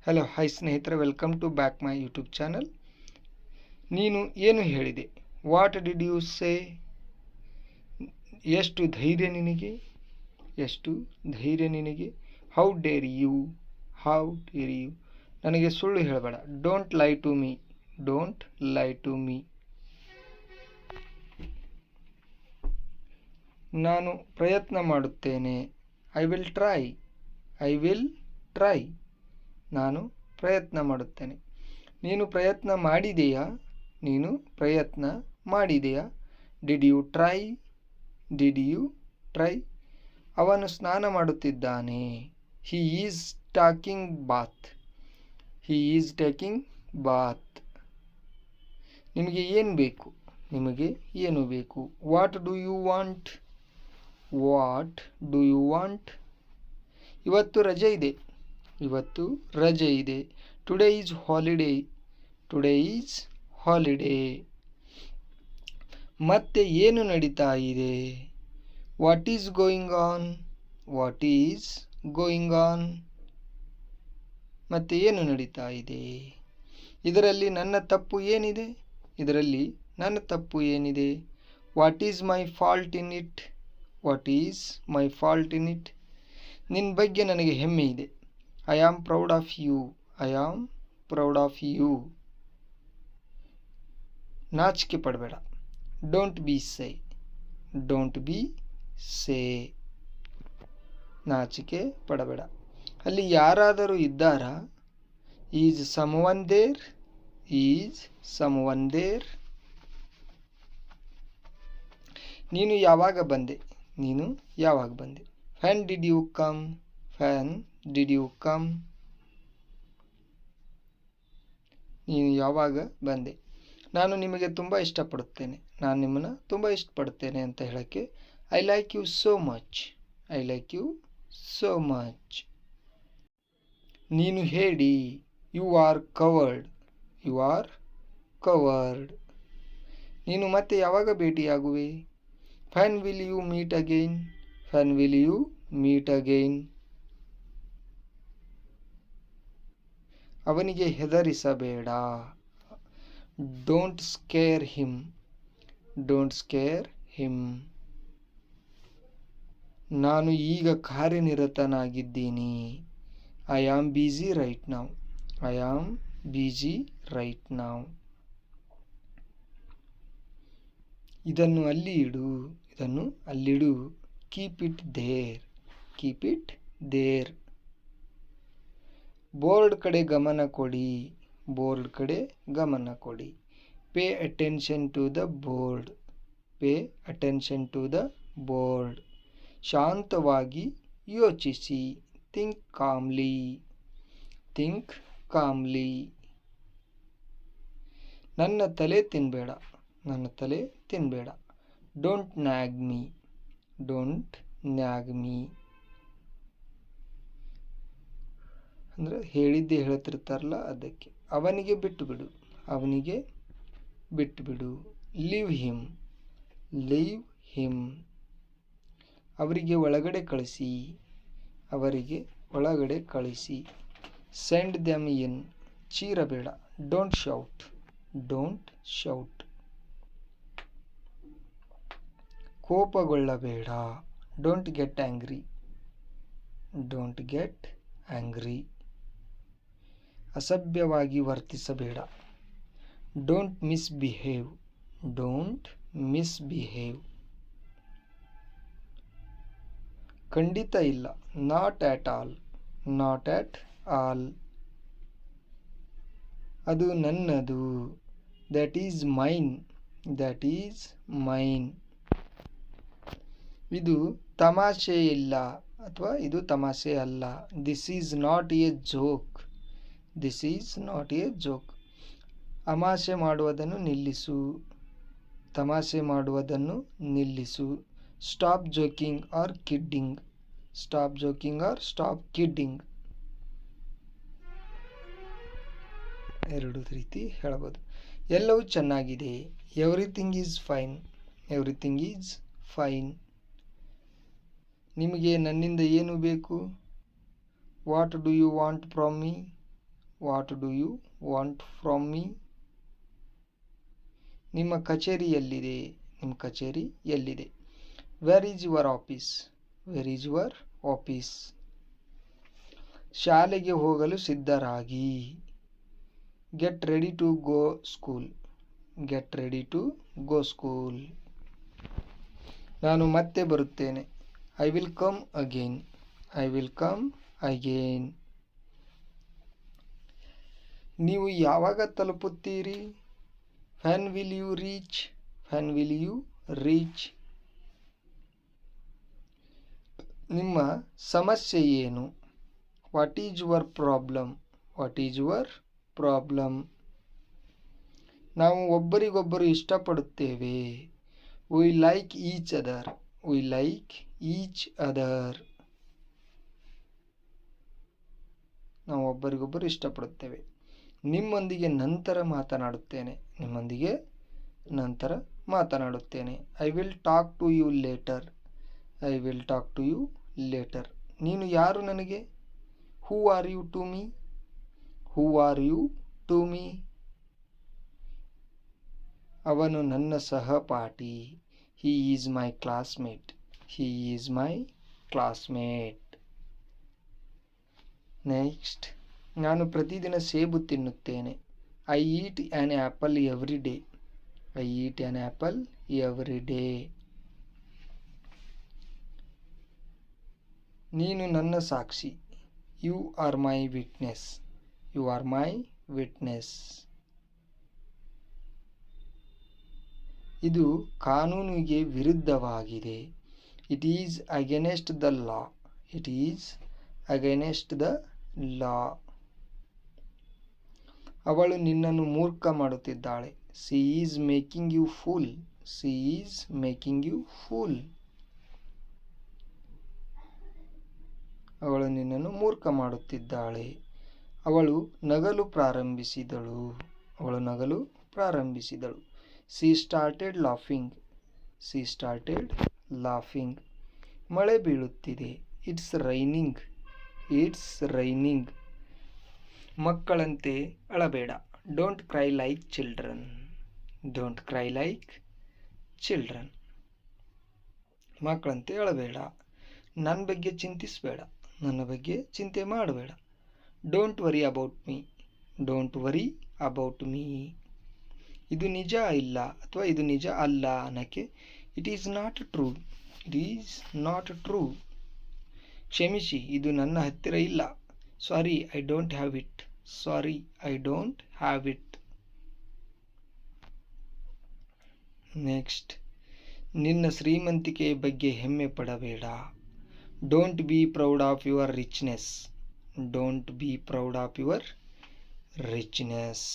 Hello hi ಸ್ನೇಹಿತರೆ, welcome to back my YouTube channel. ನೀನು ಏನು ಹೇಳಿದೆ? What did you say? ಎಷ್ಟು ಧೈರ್ಯ ನಿನಗೆ? ಎಷ್ಟು ಧೈರ್ಯ ನಿನಗೆ? How dare you? How dare you? ನನಗೆ ಸುಳ್ಳು ಹೇಳಬೇಡ. Don't lie to me. Don't lie to me. ನಾನು ಪ್ರಯತ್ನ ಮಾಡುತ್ತೇನೆ. I will try. I will try. ನಾನು ಪ್ರಯತ್ನ ಮಾಡುತ್ತೇನೆ. ನೀನು ಪ್ರಯತ್ನ ಮಾಡಿದೆಯಾ? ನೀನು ಪ್ರಯತ್ನ ಮಾಡಿದೆಯಾ? Did you try? Did you try? ಅವನು ಸ್ನಾನ ಮಾಡುತ್ತಿದ್ದಾನೆ. He is talking Baat. He is taking bath. ನಿಮಗೆ ಏನು ಬೇಕು? ನಿಮಗೆ ಏನು ಬೇಕು? What do you want? What do you want? ಇವತ್ತು ರಜೆ ಇದೆ. ಇವತ್ತು ರಜೆ ಇದೆ. Today is holiday. Today is holiday. ಮತ್ತೆ ಏನು ನಡೀತಾ ಇದೆ? What is going on? What is going on? ಮತ್ತೆ ಏನು ನಡೀತಾ ಇದೆ? ಇದರಲ್ಲಿ ನನ್ನ ತಪ್ಪು ಏನಿದೆ? ಇದರಲ್ಲಿ ನನ್ನ ತಪ್ಪು ಏನಿದೆ? What is my fault in it? What is my fault in it? ನಿನ್ನ ಬಗ್ಗೆ ನನಗೆ ಹೆಮ್ಮೆ ಇದೆ. I am proud of you. I am proud of you. ನಾಚಿಕೆ ಪಡಬೇಡ. Don't be shy. Don't be shy. ನಾಚಿಕೆ ಪಡಬೇಡ. ಅಲ್ಲಿ ಯಾರಾದರೂ ಇದ್ದಾರಾ? Is someone there? Is someone there? ನೀನು ಯಾವಾಗ ಬಂದೆ? ನೀನು ಯಾವಾಗ ಬಂದೆ? When did you come? When did you come? ನೀನು ಯಾವಾಗ ಬಂದೆ? ನಾನು ನಿಮಗೆ ತುಂಬ ಇಷ್ಟಪಡುತ್ತೇನೆ. ನಾನು ನಿಮ್ಮನ್ನು ತುಂಬ ಇಷ್ಟಪಡುತ್ತೇನೆ ಅಂತ ಹೇಳೋಕ್ಕೆ I like you so much. I like you so much. ನೀನು ಹೇಳಿ. You are coward. You are coward. ನೀನು ಮತ್ತೆ ಯಾವಾಗ ಭೇಟಿಯಾಗುವೆ? When will you meet again? When will you meet again? ಅವನಿಗೆ ಹೆದರಿಸಬೇಡ. Don't scare him. Don't scare him. ನಾನು ಈಗ ಕಾರ್ಯನಿರತನಾಗಿದ್ದೀನಿ. I am busy right now. I am busy right now. ಇದನ್ನು ಅಲ್ಲಿ ಇಡು. ಇದನ್ನು ಅಲ್ಲಿಡು. Keep it there. Keep it there. Board ಕಡೆ ಗಮನ ಕೊಡಿ. ಬೋರ್ಡ್ ಕಡೆ ಗಮನ ಕೊಡಿ. Pay attention to the board. Pay attention to the board. ಶಾಂತವಾಗಿ ಯೋಚಿಸಿ. Think calmly. Think calmly. ನನ್ನ ತಲೆ ತಿನ್ನಬೇಡ. ನನ್ನ ತಲೆ ತಿನ್ನಬೇಡ. Don't nag me. Don't nag me. ಅಂದರೆ ಹೇಳಿದ್ದೇ ಹೇಳ್ತಿರ್ತಾರಲ್ಲ ಅದಕ್ಕೆ. ಅವನಿಗೆ ಬಿಟ್ಟು ಬಿಡು. ಅವನಿಗೆ ಬಿಟ್ಟು ಬಿಡು. Leave him. Leave him. ಅವರಿಗೆ ಒಳಗಡೆ ಕಳಿಸಿ. ಅವರಿಗೆ ಒಳಗಡೆ ಕಳಿಸಿ. Send them in. ಚೀರಬೇಡ. Don't shout. Don't shout. ಕೋಪಗೊಳ್ಳಬೇಡ. Don't get angry. Don't get angry. ಅಸಭ್ಯವಾಗಿ ವರ್ತಿಸಬೇಡ. Don't misbehave. Don't misbehave. ಖಂಡಿತ ಇಲ್ಲ. Not at all. Not at all. ಅದು ನನ್ನದು. That is mine. That is mine. ಇದು ತಮಾಷೆ ಇಲ್ಲ ಅಥವಾ ಇದು ತಮಾಷೆ ಅಲ್ಲ. This is not a joke. This is not a joke. ಅಮಾಷೆ ಮಾಡುವುದನ್ನು ನಿಲ್ಲಿಸು. ತಮಾಷೆ ಮಾಡುವುದನ್ನು ನಿಲ್ಲಿಸು. Stop joking or kidding. Stop joking or stop kidding. ಎರಡು ರೀತಿ ಹೇಳಬಹುದು. ಎಲ್ಲವೂ ಚೆನ್ನಾಗಿದೆ. Everything is fine. Everything is fine. ನಿಮಗೆ ನನ್ನಿಂದ ಏನು ಬೇಕು? What do you want from me? What do you want from me? ನಿಮ್ಮ ಕಚೇರಿ ಎಲ್ಲಿದೆ? ನಿಮ್ಮ ಕಚೇರಿ ಎಲ್ಲಿದೆ? Where is your office? Where is your office? ಶಾಲೆಗೆ ಹೋಗಲು ಸಿದ್ಧರಾಗಿ. Get ready to go school. Get ready to go school. ನಾನು ಮತ್ತೆ ಬರುತ್ತೇನೆ. I will come again. I will come again. ನೀವು ಯಾವಾಗ ತಲುಪುತ್ತೀರಿ? When will you reach? When will you reach? ನಿಮ್ಮ ಸಮಸ್ಯೆ ಏನು? What is your problem? What is your problem? ನಾವು ಒಬ್ಬರಿಗೊಬ್ಬರು ಇಷ್ಟಪಡುತ್ತೇವೆ. We like each other. We like each other. ನಾವು ಒಬ್ಬರಿಗೊಬ್ಬರು ಇಷ್ಟಪಡುತ್ತೇವೆ. ನಿಮ್ಮೊಂದಿಗೆ ನಂತರ ಮಾತನಾಡುತ್ತೇನೆ. ನಿಮ್ಮೊಂದಿಗೆ ನಂತರ ಮಾತನಾಡುತ್ತೇನೆ. I will talk to you later. I will talk to you later. ನೀನು ಯಾರು ನನಗೆ? Who are you to me? Who are you to me? ಅವನು ನನ್ನ ಸಹಪಾಠಿ. He is my classmate. He is my classmate. Next, ನಾನು ಪ್ರತಿದಿನ ಸೇಬು ತಿನ್ನುತ್ತೇನೆ. I eat an apple every day. I eat an apple every day. ನೀನು ನನ್ನ ಸಾಕ್ಷಿ. You are my witness. You are my witness. ಇದು ಕಾನೂನಿಗೆ ವಿರುದ್ಧವಾಗಿದೆ. It is against the law. It is against the law. ಅವಳು ನಿನ್ನನ್ನು ಮೂರ್ಖ ಮಾಡುತ್ತಿದ್ದಾಳೆ. She is making you fool. She is making you fool. ಅವಳು ನಿನ್ನನ್ನು ಮೂರ್ಖ ಮಾಡುತ್ತಿದ್ದಾಳೆ. ಅವಳು ನಗಲು ಪ್ರಾರಂಭಿಸಿದಳು. ಅವಳು ನಗಲು ಪ್ರಾರಂಭಿಸಿದಳು. She started laughing. She started laughing. ಮಳೆ ಬೀಳುತ್ತಿದೆ. It's raining. It's raining. ಮಕ್ಕಳಂತೆ ಅಳಬೇಡ. Don't cry like children. Don't cry like children. ಮಕ್ಕಳಂತೆ ಅಳಬೇಡ. ನನ್ನ ಬಗ್ಗೆ ಚಿಂತಿಸಬೇಡ. ನನ್ನ ಬಗ್ಗೆ ಚಿಂತೆ ಮಾಡಬೇಡ. Don't worry about me. Don't worry about me. ಇದು ನಿಜ ಇಲ್ಲ ಅಥವಾ ಇದು ನಿಜ ಅಲ್ಲ ಅನ್ನೋಕ್ಕೆ it is not true. It is not true. ಕ್ಷಮಿಸಿ, ಇದು ನನ್ನ ಹತ್ತಿರ ಇಲ್ಲ. Sorry, I don't have it. Sorry, I don't have it. Next, ನಿನ್ನ ಶ್ರೀಮಂತಿಕೆಯ ಬಗ್ಗೆ ಹೆಮ್ಮೆ ಪಡಬೇಡ. Don't be proud of your richness. Don't be proud of your richness.